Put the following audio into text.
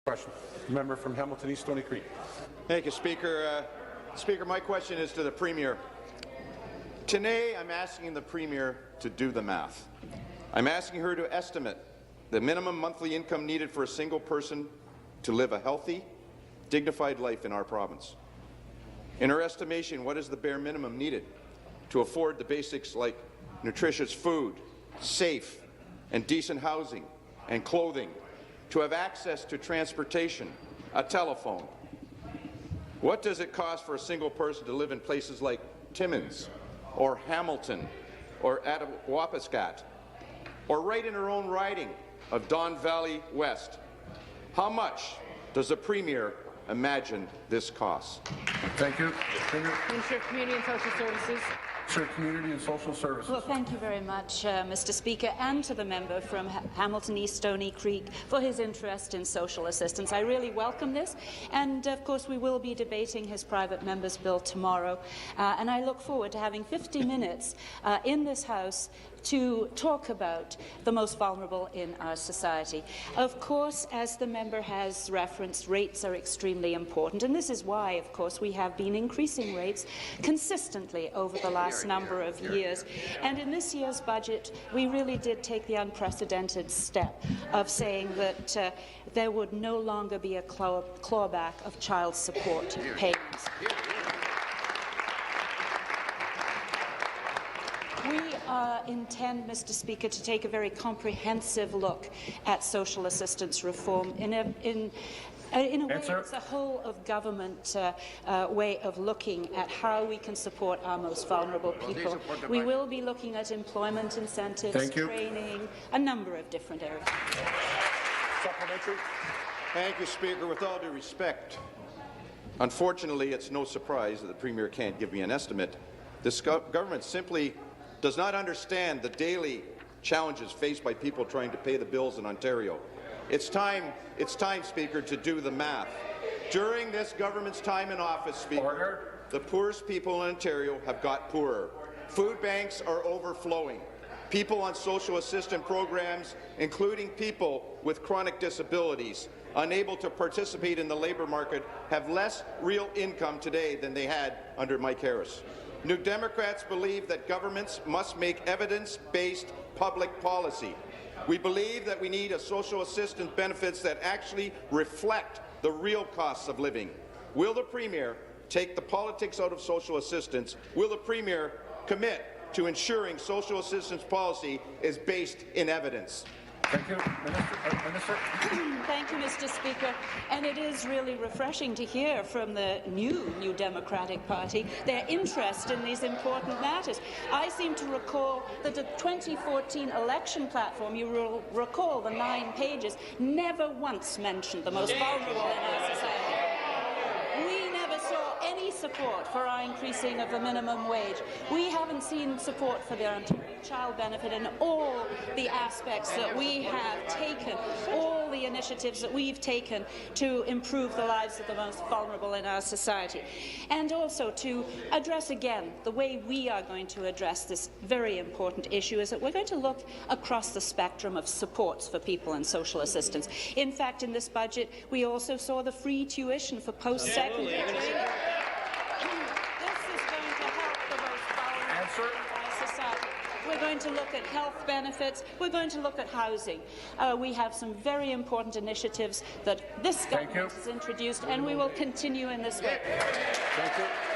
Question. Member from Hamilton East Stony Creek. Thank you, Speaker. Speaker, my question is to the Premier. Today, I'm asking the Premier to do the math. I'm asking her to estimate the minimum monthly income needed for a single person to live a healthy, dignified life in our province. In her estimation, what is the bare minimum needed to afford the basics like nutritious food, safe and decent housing and clothing, to have access to transportation, a telephone? What does it cost for a single person to live in places like Timmins or Hamilton or Attawapiskat or right in her own riding of Don Valley West? How much does the Premier imagine this costs? Thank you. Minister of Community and Social Services. Community and Social Services. Well, thank you very much, Mr. Speaker, and to the member from Hamilton East Stony Creek for his interest in social assistance. I really welcome this, and of course we will be debating his private member's bill tomorrow, and I look forward to having 50 minutes in this House to talk about the most vulnerable in our society. Of course, as the member has referenced, rates are extremely important, and this is why, of course, we have been increasing rates consistently over the last number of years. And in this year's budget, we really did take the unprecedented step of saying that there would no longer be a clawback of child support payments. We intend, Mr. Speaker, to take a very comprehensive look at social assistance reform in a way it's a whole of government way of looking at how we can support our most vulnerable people. We will be looking at employment incentives, training, a number of different areas. Supplementary. Thank you, Speaker. With all due respect, unfortunately, it's no surprise that the Premier can't give me an estimate. This government simply does not understand the daily challenges faced by people trying to pay the bills in Ontario. It's time, Speaker, to do the math. During this government's time in office, Speaker, the poorest people in Ontario have got poorer. Food banks are overflowing. People on social assistance programs, including people with chronic disabilities, unable to participate in the labour market, have less real income today than they had under Mike Harris. New Democrats believe that governments must make evidence-based public policy. We believe that we need a social assistance benefits that actually reflect the real costs of living. Will the Premier take the politics out of social assistance? Will the Premier commit to ensuring social assistance policy is based in evidence? Thank you. Minister. Thank you, Mr. Speaker. And it is really refreshing to hear from the New Democratic Party their interest in these important matters. I seem to recall that the 2014 election platform, you will recall the 9 pages, never once mentioned the most vulnerable in our society. We never saw any support for our increasing of the minimum wage. We haven't seen support for the Ontario Child Benefit and all the aspects that we have taken, all the initiatives that we've taken to improve the lives of the most vulnerable in our society. And also to address again the way we are going to address this very important issue is that we're going to look across the spectrum of supports for people in social assistance. In fact, in this budget, we also saw the free tuition for post-secondary training. This is going to help the most vulnerable in our society. We're going to look at health benefits. We're going to look at housing. We have some very important initiatives that this government has introduced, and we will continue in this way. Thank you.